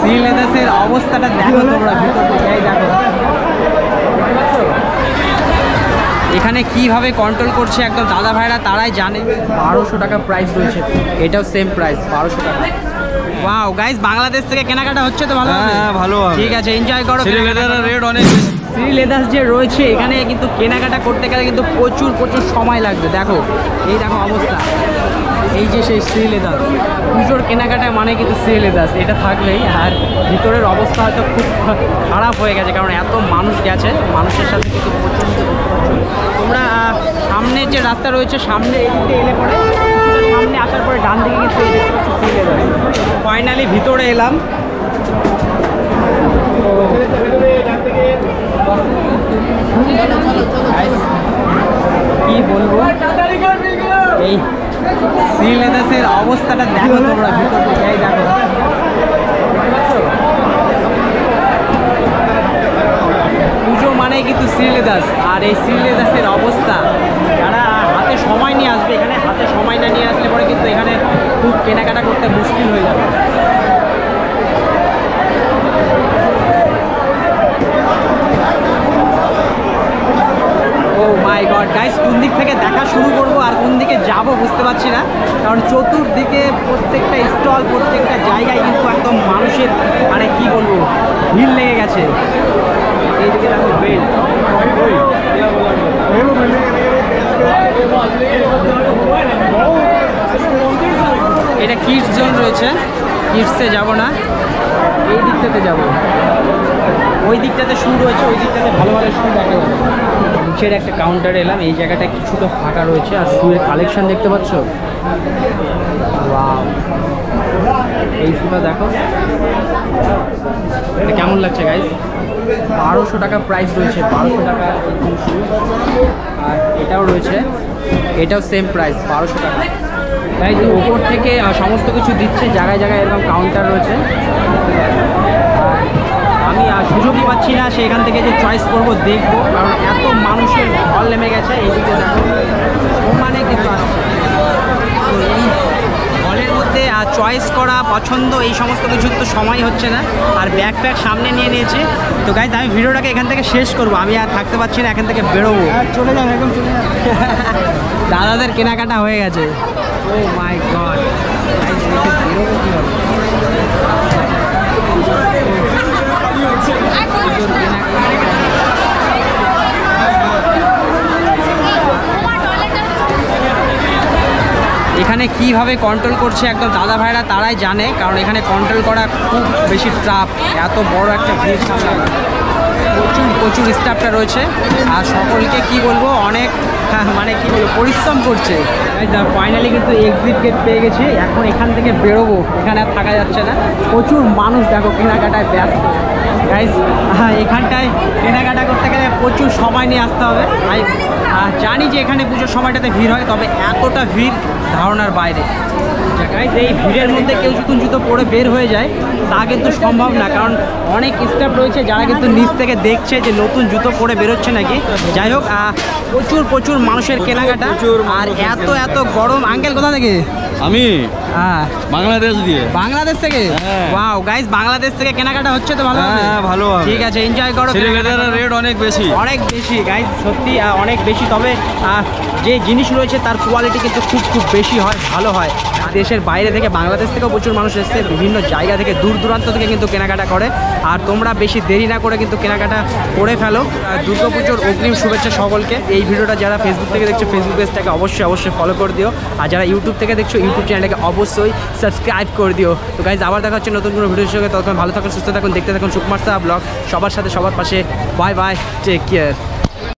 শ্রীলেদার্সের অবস্থাটা দেখো তোমরা ভিতর থেকে, এই দেখো এখানে কিভাবে কন্ট্রোল করছে একদম দাদা ভাইরা তারাই জানে। 1200 টাকা প্রাইস রয়েছে, এটাও সেম প্রাইস 1200 টাকা। ওয়াও গাইস, বাংলাদেশ থেকে কেনাকাটা হচ্ছে তো ভালো হবে? হ্যাঁ ভালো হবে, ঠিক আছে, এনজয় করো। শ্রীলেদারের রেট অনেক বেশি। শ্রীলেদার্স যে রয়েছে এখানে কিন্তু কেনাকাটা করতে গেলে কিন্তু প্রচুর সময় লাগবে। দেখো এই দেখো অবস্থা, এই যে সেই শ্রীলেদার্স পুজোর কেনাকাটা মানে কিন্তু শ্রীলেদার্স এটা থাকলেই। আর ভিতরের অবস্থা হয়তো খুব খারাপ হয়ে গেছে, কারণ এত মানুষ গেছে, মানুষের সাথে কিন্তু প্রচণ্ড। তোমরা সামনে যে রাস্তা রয়েছে, সামনে এদিকে এলে পরে সামনে আসার পরে ডান দিকে কিন্তু এই দেখতে পাচ্ছি শ্রীলেদার্স। ফাইনালি ভিতরে এলাম। কি বলবো, এই শ্রীলেদার্সের অবস্থাটা দেখো তোমরা ভিতর থেকে, এই দেখো পুজো মানে কিন্তু শ্রীলেদার্স। আর এই শ্রীলেদার্সের অবস্থা, যারা হাতে সময় নিয়ে আসবে, এখানে হাতে সময় না নিয়ে আসলে পরে কিন্তু এখানে খুব কেনাকাটা করতে মুশকিল হয়ে যাবে। ও মাই গড গাইস, কোন দিক থেকে দেখা শুরু করবো আর কোন দিকে যাব বুঝতে পারছি না, কারণ চতুর্দিকে প্রত্যেকটা স্টল, প্রত্যেকটা জায়গায় কিন্তু একদম মানুষের মানে কি বলবো ভিড় লেগে গেছে। এইদিকে দেখো বেল্ট, এটা কিডস জোন রয়েছে, কিডসে যাব না, এই দিকটাতে যাব। ওই দিকটাতে শু রয়েছে, ওই দিকটাতে ভালো ভালো শু দেখা যাবে। নিচের একটা কাউন্টারে এলাম, এই জায়গাটা কিছুটা ফাঁকা রয়েছে আর শুয়ের কালেকশন দেখতে পাচ্ছ। ওয়াও, এই শুটা দেখো, এটা কেমন লাগছে গাইস? 1200 টাকা প্রাইস রয়েছে, 1200 টাকা শু। আর এটাও রয়েছে, এটাও সেম প্রাইস 1200 টাকা। গাইস ওপর থেকে সমস্ত কিছু দিচ্ছে, জায়গায় জায়গায় এরকম কাউন্টার রয়েছে। আমি সুযোগই পাচ্ছি না সেখান থেকে যে চয়েস করব, দেখবো, কারণ এত মানুষের ঢল নেমে গেছে। এইদিকে দেখো মানে কিন্তু আসছে, তো এই হলের মধ্যে চয়েস করা, পছন্দ, এই সমস্ত কিছু তো সময় হচ্ছে না। আর ব্যাগ প্যাক সামনে নিয়ে নিয়েছে। তো গাইস আমি ভিডিওটাকে এখান থেকে শেষ করব, আমি আর থাকতে পারছি না, এখান থেকে বেরোবো। চলে যান, একদম চলে যান। দাদাদের কেনাকাটা হয়ে গেছে। ও মাই গড গাইস, বেরোবো কীভাবে? এখানে কিভাবে কন্ট্রোল করছে একদম দাদা ভাইরা তারাই জানে, কারণ এখানে কন্ট্রোল করা খুব বেশি টাফ। এত বড় একটা ভিড় সামলানো, প্রচুর স্টাফটা রয়েছে। আর সকলকে কি বলবো, অনেক মানে কি বলবো পরিশ্রম করছে। ফাইনালি কিন্তু এক্সিট গেট পেয়ে গেছি, এখন এখান থেকে বেরোবো, এখানে আর থাকা যাচ্ছে না। প্রচুর মানুষ দেখো কেনাকাটায় ব্যস্ত। গাইজ এখানটায় কেনাকাটা করতে গেলে প্রচুর সময় নিয়ে আসতে হবে। জানি যে এখানে পুজোর সময়টাতে ভিড় হয়, তবে এতটা ভিড় ধারণার বাইরে। গাইজ এই ভিড়ের মধ্যে কেউ নতুন জুতো পরে বের হয়ে যায় তা কিন্তু সম্ভব না, কারণ অনেক স্টাফ রয়েছে যারা কিন্তু নিচ থেকে দেখছে যে নতুন জুতো পরে বেরোচ্ছে নাকি। যাই হোক প্রচুর মানুষের কেনাকাটা, আর এত গরম। আঙ্কেল কোথা থেকে? আমি হ্যাঁ বাংলাদেশ দিয়ে। বাংলাদেশ থেকে? ওয়াও গাইস, বাংলাদেশ থেকে কেনাকাটা হচ্ছে তো ভালো হবে? হ্যাঁ ভালো হবে, ঠিক আছে, এনজয় করো। শ্রীলেদারের রেট অনেক বেশি, অনেক বেশি গাইস, সত্যি অনেক বেশি। তবে যে জিনিস রয়েছে তার কোয়ালিটি কিন্তু খুব বেশি হয়, ভালো হয়। দেশের বাইরে থেকে, বাংলাদেশ থেকেও প্রচুর মানুষ এসছে, বিভিন্ন জায়গা থেকে, দূর দূরান্ত থেকে কিন্তু কেনাকাটা করে। আর তোমরা বেশি দেরি না করে কিন্তু কেনাকাটা করে ফেলো। দুর্গাপুজোর অগ্রিম শুভেচ্ছা সকলকে। এই ভিডিওটা যারা ফেসবুক থেকে দেখছো, ফেসবুক পেজটাকে অবশ্যই ফলো করে দিও। আর যারা ইউটিউব থেকে দেখছো, ইউটিউব চ্যানেলটাকে অবশ্যই সাবস্ক্রাইব করে দিও। তো গাইজ আবার দেখা হচ্ছে নতুন কোনো ভিডিওর সঙ্গে। ততক্ষণ ভালো থাকুন, সুস্থ থাকুন, দেখতে থাকুন সুকুমার সাহা ব্লগ। সবার সাথে সবার পাশে। Bye bye, take care.